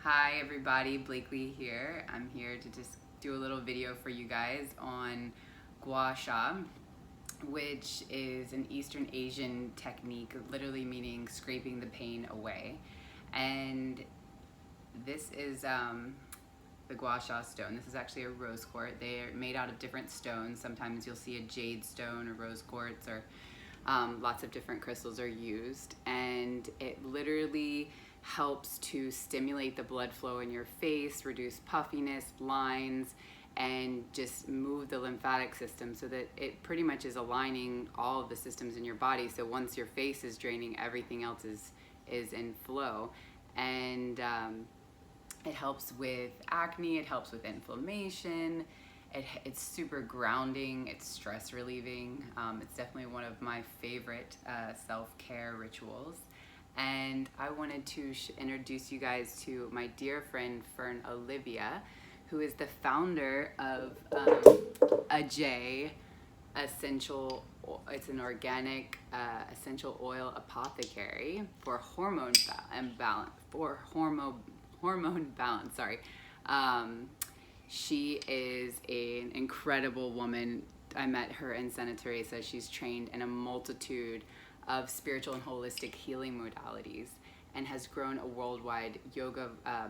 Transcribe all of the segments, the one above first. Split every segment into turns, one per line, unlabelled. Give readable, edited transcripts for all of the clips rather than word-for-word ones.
Hi everybody, Blakely here. I'm here to just do a little video for you guys on gua sha, which is an Eastern Asian technique, literally meaning scraping the pain away. And this is the gua sha stone. This is actually a rose quartz. They're made out of different stones. Sometimes you'll see a jade stone or rose quartz, or lots of different crystals are used. And it literally helps to stimulate the blood flow in your face, reduce puffiness, lines, and just move the lymphatic system so that it pretty much is aligning all of the systems in your body. So once your face is draining, everything else is in flow. And it helps with acne, it helps with inflammation, it's super grounding, it's stress relieving. It's definitely one of my favorite self-care rituals. And I wanted to introduce you guys to my dear friend Fern Olivia, who is the founder of Ajay Essential. It's an organic essential oil apothecary for hormone balance. Sorry. She is an incredible woman. I met her in Santa Teresa. She's trained in a multitude of spiritual and holistic healing modalities and has grown a worldwide yoga, a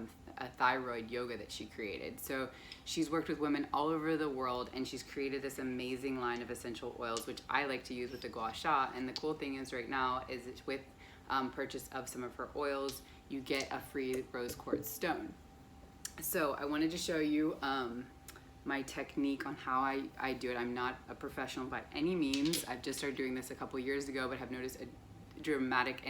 thyroid yoga that she created. So she's worked with women all over the world, and she's created this amazing line of essential oils, which I like to use with the gua sha. And the cool thing is right now is with purchase of some of her oils, you get a free rose quartz stone. So I wanted to show you my technique on how I do it. I'm not a professional by any means. I've just started doing this a couple years ago, but have noticed a dramatic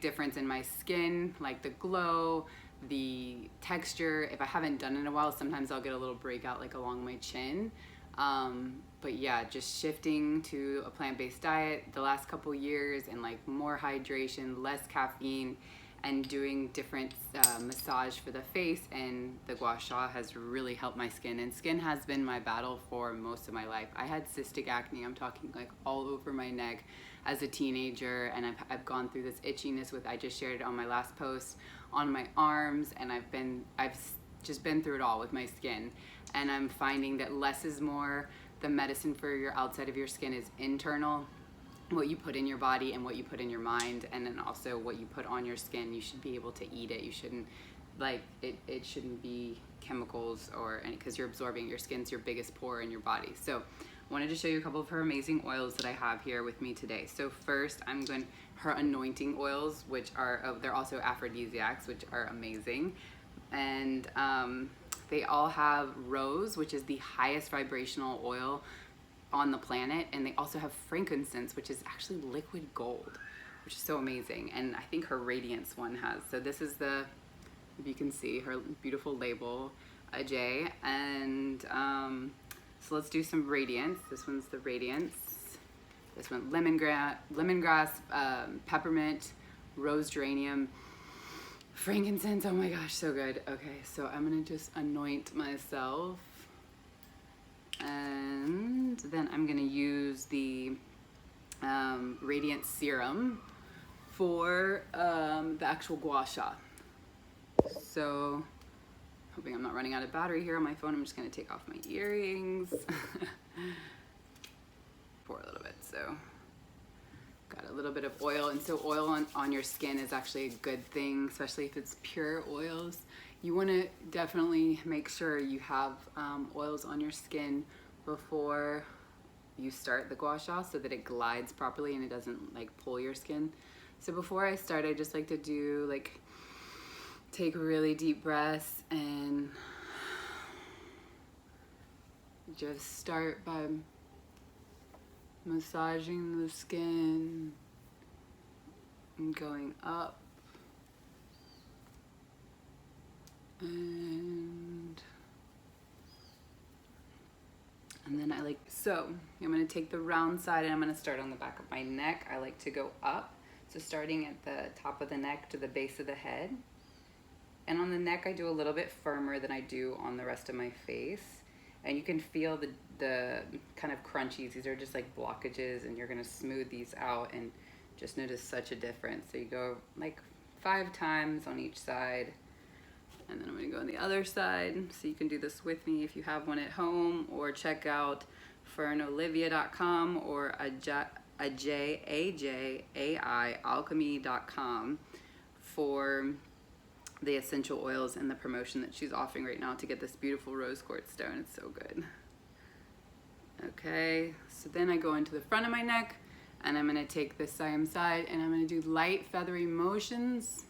difference in my skin, like the glow, the texture. If I haven't done it in a while, sometimes I'll get a little breakout like along my chin. But yeah, just shifting to a plant-based diet the last couple years, and like more hydration, less caffeine, and doing different massage for the face, and the gua sha has really helped my skin. And skin has been my battle for most of my life. I had cystic acne, I'm talking like all over my neck as a teenager, and I've gone through this itchiness with, I just shared it on my last post, on my arms, and I've just been through it all with my skin. And I'm finding that less is more. The medicine for your outside of your skin is internal. What you put in your body and what you put in your mind, and then also what you put on your skin. You should be able to eat it. You shouldn't, like, it shouldn't be chemicals or any, because you're absorbing, your skin's your biggest pore in your body. So I wanted to show you a couple of her amazing oils that I have here with me today. So first, her anointing oils, which are, they're also aphrodisiacs, which are amazing. And they all have rose, which is the highest vibrational oil on the planet, and they also have frankincense, which is actually liquid gold, which is so amazing. And I think her radiance one has, so this is the, if you can see her beautiful label, Ajay. And so let's do some radiance. This one's the radiance. This one, lemongrass, peppermint, rose geranium, frankincense. Oh my gosh, so good. Okay, so I'm gonna just anoint myself. And then I'm going to use the Radiant Serum for the actual gua sha. So, hoping I'm not running out of battery here on my phone, I'm just going to take off my earrings. Pour a little bit, so got a little bit of oil. And so oil on your skin is actually a good thing, especially if it's pure oils. You want to definitely make sure you have oils on your skin before you start the gua sha, so that it glides properly and it doesn't like pull your skin. So before I start, I just like to do take really deep breaths and just start by massaging the skin and going up. And then I'm going to take the round side, and I'm going to start on the back of my neck. I like to go up, so starting at the top of the neck to the base of the head. And on the neck, I do a little bit firmer than I do on the rest of my face. And you can feel the kind of crunchies. These are just like blockages, and you're going to smooth these out and just notice such a difference. So you go like 5 times on each side. And then I'm gonna go on the other side. So you can do this with me if you have one at home, or check out fernolivia.com or ajaialchemy.com for the essential oils and the promotion that she's offering right now to get this beautiful rose quartz stone. It's so good. Okay, so then I go into the front of my neck, and I'm gonna take this same side and I'm gonna do light feathery motions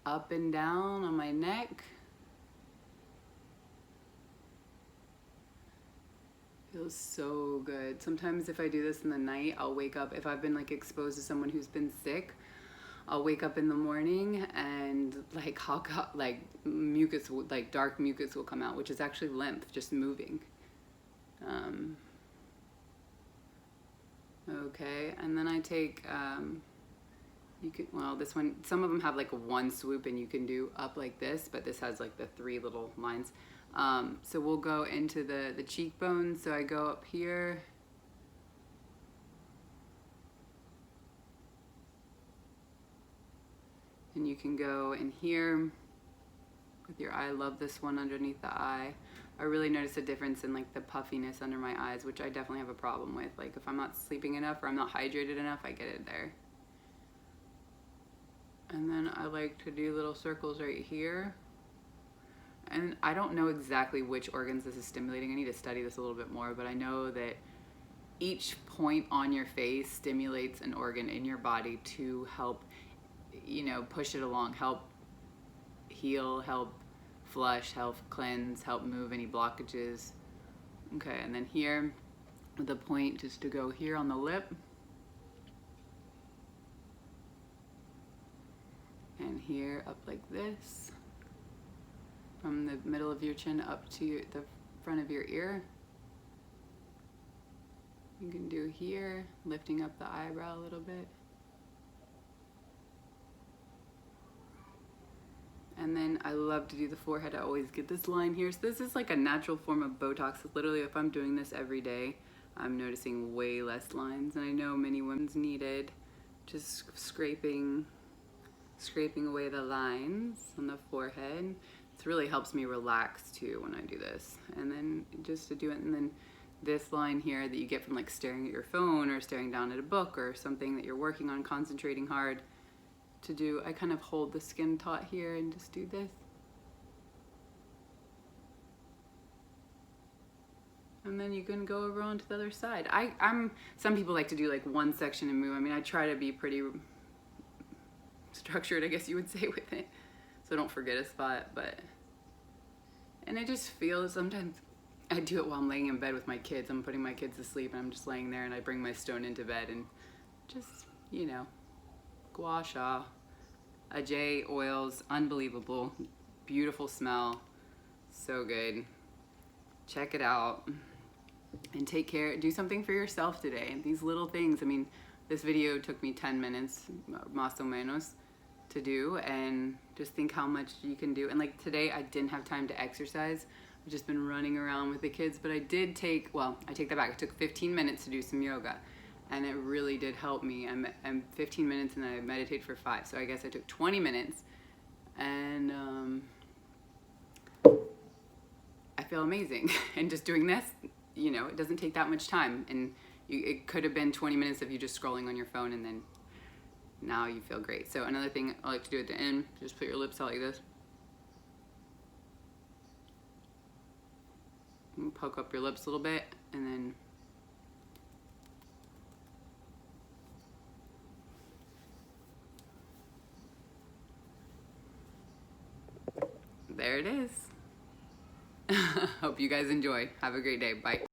up and down on my neck. Feels so good. Sometimes if I do this in the night, I'll wake up, if I've been like exposed to someone who's been sick, I'll wake up in the morning and like mucus, like dark mucus will come out, which is actually lymph just moving. Okay, and then I take, this one, some of them have like a one swoop and you can do up like this, but this has like the 3 little lines. So we'll go into the cheekbones. So I go up here. And you can go in here with your eye. I love this one underneath the eye. I really notice a difference in like the puffiness under my eyes, which I definitely have a problem with. Like if I'm not sleeping enough or I'm not hydrated enough, I get it there. And then I like to do little circles right here. And I don't know exactly which organs this is stimulating. I need to study this a little bit more, but I know that each point on your face stimulates an organ in your body to help, push it along, help heal, help flush, help cleanse, help move any blockages. Okay, and then here, the point just to go here on the lip. And here up like this. From the middle of your chin up to the front of your ear. You can do here, lifting up the eyebrow a little bit. And then I love to do the forehead. I always get this line here. So this is like a natural form of Botox. Literally, if I'm doing this every day, I'm noticing way less lines. And I know many women's needed. Just scraping away the lines on the forehead. It really helps me relax too when I do this. And then just to do it, and then this line here that you get from like staring at your phone or staring down at a book or something that you're working on, concentrating hard to do. I kind of hold the skin taut here and just do this. And then you can go over onto the other side. Some people like to do like one section and move. I mean, I try to be pretty structured, I guess you would say, with it, so don't forget a spot. And I just feel, sometimes I do it while I'm laying in bed with my kids. I'm putting my kids to sleep and I'm just laying there, and I bring my stone into bed and just, gua sha. Ajay oils, unbelievable, beautiful smell, so good. Check it out and take care. Do something for yourself today. These little things, I mean, this video took me 10 minutes, más o menos, to do, and just think how much you can do. And like today, I didn't have time to exercise. I've just been running around with the kids, but I did take, I take that back. It took 15 minutes to do some yoga, and it really did help me. I'm 15 minutes and I meditate for 5, so I guess I took 20 minutes, and I feel amazing. And just doing this, it doesn't take that much time, and it could have been 20 minutes of you just scrolling on your phone, and then now you feel great. So another thing I like to do at the end, just put your lips out like this. And poke up your lips a little bit, and then there it is. Hope you guys enjoy. Have a great day. Bye.